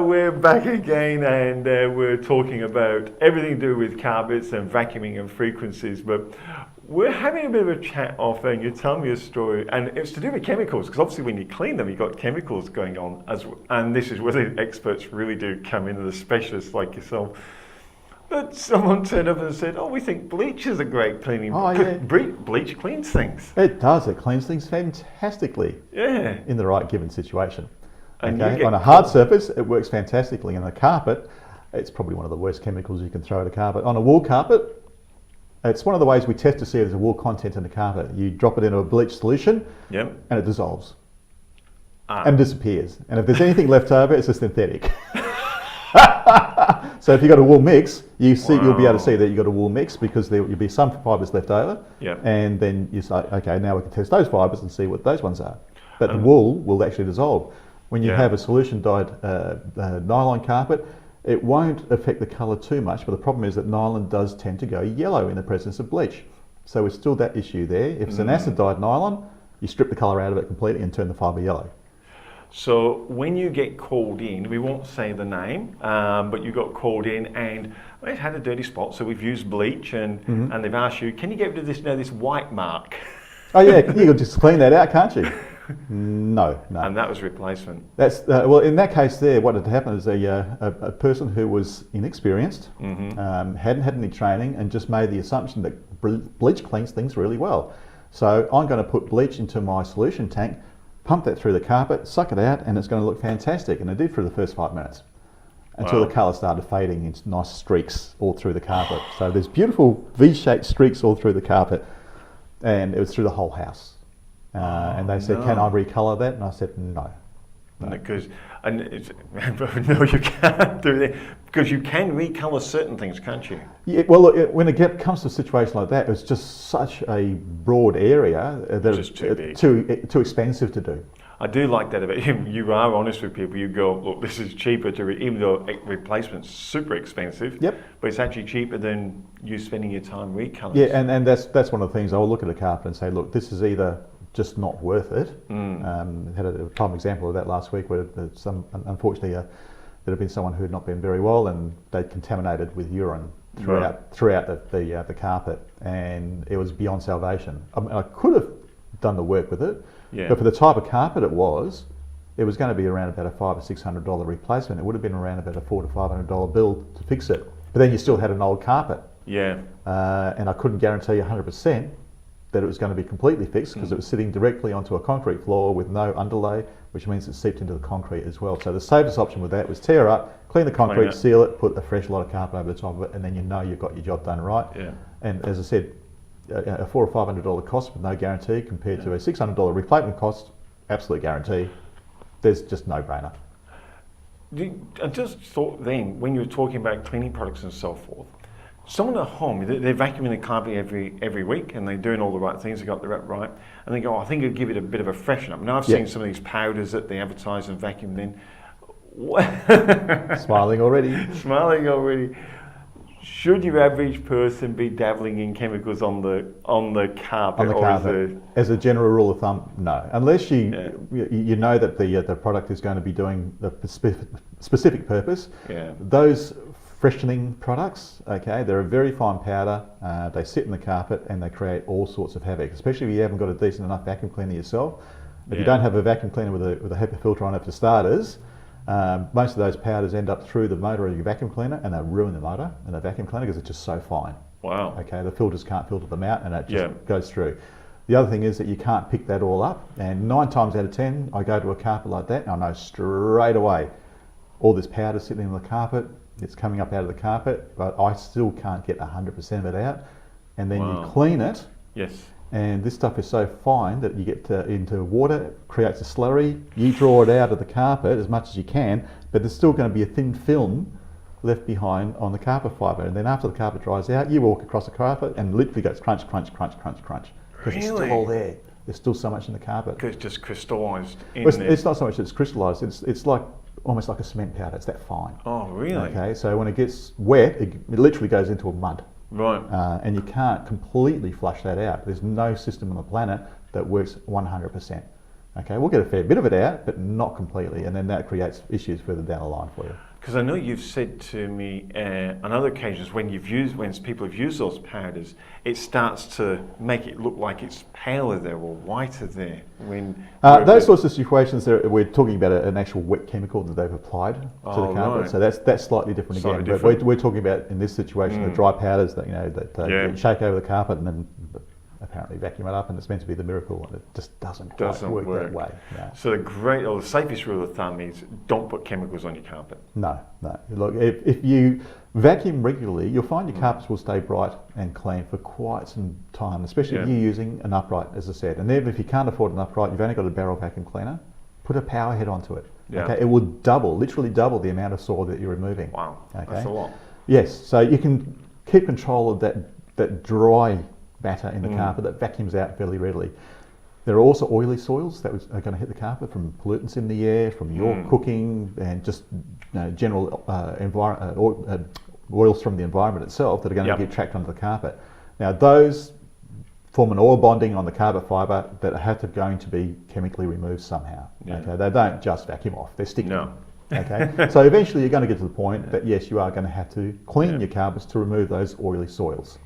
We're back again, and we're talking about everything to do with carpets and vacuuming and frequencies, but we're having a bit of a chat off, and you're telling me a story, and it's to do with chemicals, because obviously when you clean them, you've got chemicals going on, and this is where the experts really do come in, the specialists like yourself. But someone turned up and said, we think bleach is a great cleaning. Oh, yeah. Bleach cleans things. It does. It cleans things fantastically. Yeah. In the right given situation. And okay. On a hard surface, it works fantastically. On a carpet, it's probably one of the worst chemicals you can throw at a carpet. On a wool carpet, it's one of the ways we test to see if there's a wool content in the carpet. You drop it into a bleach solution, yep, and it dissolves and disappears. And if there's anything left over, it's a synthetic. So if you've got a wool mix, you'll be able to see that you've got a wool mix, because there will be some fibres left over, yep, and then you say, okay, now we can test those fibres and see what those ones are. But the wool will actually dissolve. When you have a solution dyed nylon carpet, it won't affect the colour too much, but the problem is that nylon does tend to go yellow in the presence of bleach. So it's still that issue there. If it's an acid dyed nylon, you strip the colour out of it completely and turn the fibre yellow. So when you get called in, we won't say the name, but you got called in and it had a dirty spot, so we've used bleach, and they've asked you, can you get rid of this white mark? Oh yeah, you can just clean that out, can't you? No. And that was replacement. That's well, in that case there, what had happened is a person who was inexperienced, hadn't had any training, and just made the assumption that bleach cleans things really well. So I'm going to put bleach into my solution tank, pump that through the carpet, suck it out, and it's going to look fantastic. And it did for the first 5 minutes, until the colour started fading into nice streaks all through the carpet. So there's beautiful V-shaped streaks all through the carpet, and it was through the whole house. And they said, can I recolour that? And I said, no. Because no, you can't do that, because you can recolour certain things, can't you? Yeah, well, look, when it comes to a situation like that, it's just such a broad area that it's too expensive to do. I do like that about you. You are honest with people. You go, look, this is cheaper even though replacement's super expensive. Yep. But it's actually cheaper than you spending your time recolouring. Yeah, and that's one of the things. I'll look at a carpet and say, look, this is either just not worth it. Had a prime example of that last week, where unfortunately there had been someone who had not been very well, and they'd contaminated with urine throughout the carpet, and it was beyond salvation. I mean, I could have done the work with it, but for the type of carpet it was going to be around about a $500 or $600 replacement. It would have been around about a $400 to $500 bill to fix it. But then you still had an old carpet. Yeah. And I couldn't guarantee 100% that it was going to be completely fixed, because it was sitting directly onto a concrete floor with no underlay, which means it seeped into the concrete as well. So the safest option with that was tear up, clean the concrete, seal it, put a fresh lot of carpet over the top of it, and then you know you've got your job done right. Yeah. And as I said, a $400 or $500 cost with no guarantee compared to a $600 replacement cost, absolute guarantee. There's just no brainer. I just thought then, when you were talking about cleaning products and so forth, someone at home, they're vacuuming the carpet every week, and they're doing all the right things, they got the right, and they go, I think I'll give it a bit of a freshen up. Now I've seen some of these powders that they advertise and vacuum then. Smiling already. Smiling already. Should your average person be dabbling in chemicals on the carpet? On the carpet. As a general rule of thumb, no. Unless you know that the product is going to be doing the specific purpose. Yeah. Those freshening products, okay, they're a very fine powder. They sit in the carpet and they create all sorts of havoc, especially if you haven't got a decent enough vacuum cleaner yourself. If you don't have a vacuum cleaner with a HEPA filter on it for starters, most of those powders end up through the motor of your vacuum cleaner, and they ruin the motor and the vacuum cleaner because it's just so fine. Wow. Okay, the filters can't filter them out, and it just goes through. The other thing is that you can't pick that all up, and 9 times out of 10, I go to a carpet like that, and I know straight away all this powder sitting on the carpet. It's coming up out of the carpet, but I still can't get 100% of it out. And then you clean it. Yes. And this stuff is so fine that you get into water, it creates a slurry. You draw it out of the carpet as much as you can, but there's still going to be a thin film left behind on the carpet fibre. And then after the carpet dries out, you walk across the carpet and literally goes crunch, crunch, crunch, crunch, crunch. Because it's still all there. There's still so much in the carpet. Because it's just crystallised in there. there. It's not so much that it's crystallised, it's like almost like a cement powder. It's that fine. Oh, really? Okay, so when it gets wet, it literally goes into a mud. Right. And you can't completely flush that out. There's no system on the planet that works 100%. Okay, we'll get a fair bit of it out, but not completely, and then that creates issues further down the line for you. Because I know you've said to me on other occasions when people have used those powders, it starts to make it look like it's paler there or whiter there. Those sorts of situations, we're talking about an actual wet chemical that they've applied to the carpet, so that's slightly different again. But we're talking about in this situation the dry powders that shake over the carpet and then apparently vacuum it up, and it's meant to be the miracle, and it just doesn't work that way. No. So the safest rule of thumb is don't put chemicals on your carpet. No. Look, if you vacuum regularly, you'll find your carpets will stay bright and clean for quite some time, especially if you're using an upright, as I said. And then if you can't afford an upright, you've only got a barrel vacuum cleaner, put a power head onto it. Yeah. Okay, it will literally double the amount of soil that you're removing. Wow, okay? That's a lot. Yes, so you can keep control of that dry matter in the carpet that vacuums out fairly readily. There are also oily soils that are going to hit the carpet from pollutants in the air, from your cooking, and just general oils from the environment itself that are going to get tracked onto the carpet. Now those form an oil bonding on the carpet fibre that going to be chemically removed somehow. Yeah. Okay, they don't just vacuum off; they're sticky. No. Okay, so eventually you're going to get to the point that yes, you are going to have to clean your carpets to remove those oily soils.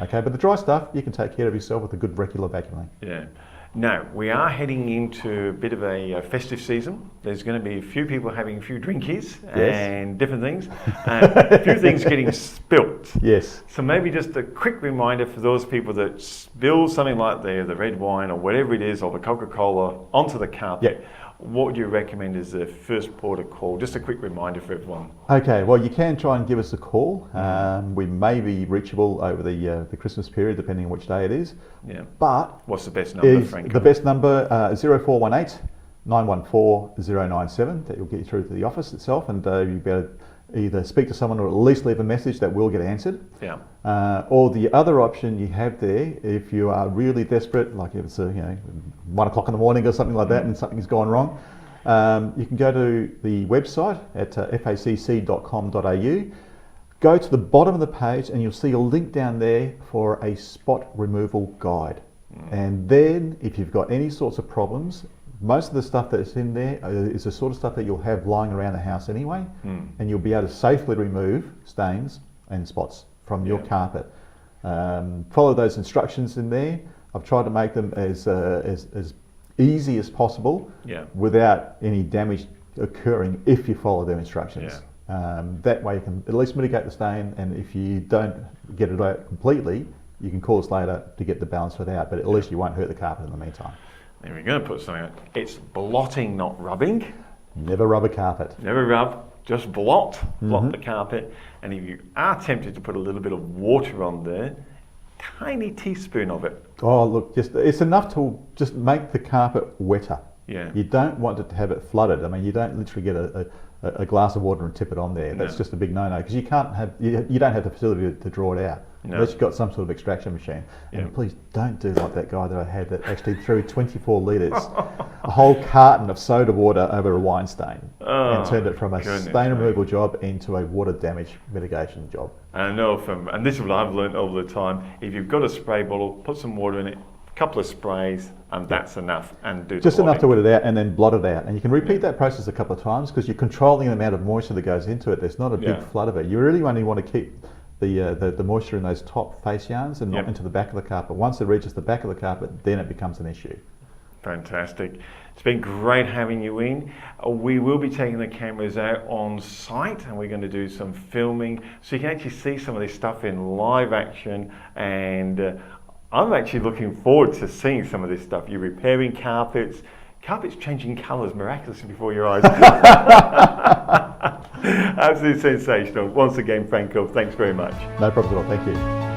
Okay, but the dry stuff, you can take care of yourself with a good regular vacuuming. Yeah. Now, we are heading into a bit of a festive season. There's going to be a few people having a few drinkies and different things. A few things getting spilt. Yes. So maybe just a quick reminder for those people that spill something like the red wine or whatever it is, or the Coca-Cola onto the carpet. Yep. What would you recommend as the first port of call? Just a quick reminder for everyone. Okay, well you can try and give us a call. We may be reachable over the Christmas period, depending on which day it is. Yeah. But what's the best number, Franco? The best number 0418 914 097. That will get you through to the office itself, and you'll be able to either speak to someone or at least leave a message that will get answered. Yeah. Or the other option you have there, if you are really desperate, like if it's 1 o'clock in the morning or something like that and something's gone wrong, you can go to the website at facc.com.au, go to the bottom of the page and you'll see a link down there for a spot removal guide. And then if you've got any sorts of problems, most of the stuff that's in there is the sort of stuff that you'll have lying around the house anyway, and you'll be able to safely remove stains and spots from your carpet. Follow those instructions in there. I've tried to make them as easy as possible without any damage occurring if you follow their instructions. That way you can at least mitigate the stain, and if you don't get it out completely, you can call us later to get the balance of it out, but at least you won't hurt the carpet in the meantime. There we're going to put something on. It's blotting, not rubbing. Never rub a carpet. Never rub, just blot the carpet. And if you are tempted to put a little bit of water on there, tiny teaspoon of it. Oh, look, it's enough to just make the carpet wetter. Yeah. You don't want it to have it flooded. I mean, you don't literally get a glass of water and tip it on there. That's just a big no-no, because you don't have the facility to draw it out. No. Unless you've got some sort of extraction machine. And please don't do like that guy that I had that actually threw 24 litres, a whole carton of soda water over a wine stain, and turned it from a stain removal job into a water damage mitigation job. And I know and this is what I've learned over the time, if you've got a spray bottle, put some water in it, a couple of sprays, and that's enough. And do just enough to wet it out and then blot it out. And you can repeat that process a couple of times because you're controlling the amount of moisture that goes into it. There's not a big flood of it. You really only want to keep the moisture in those top face yarns and not into the back of the carpet. Once it reaches the back of the carpet, then it becomes an issue. Fantastic. It's been great having you in. We will be taking the cameras out on site and we're going to do some filming so you can actually see some of this stuff in live action, and I'm actually looking forward to seeing some of this stuff. You're repairing carpets changing colours miraculously before your eyes. Absolutely sensational. Once again, Franco, thanks very much. No problem at all. Thank you.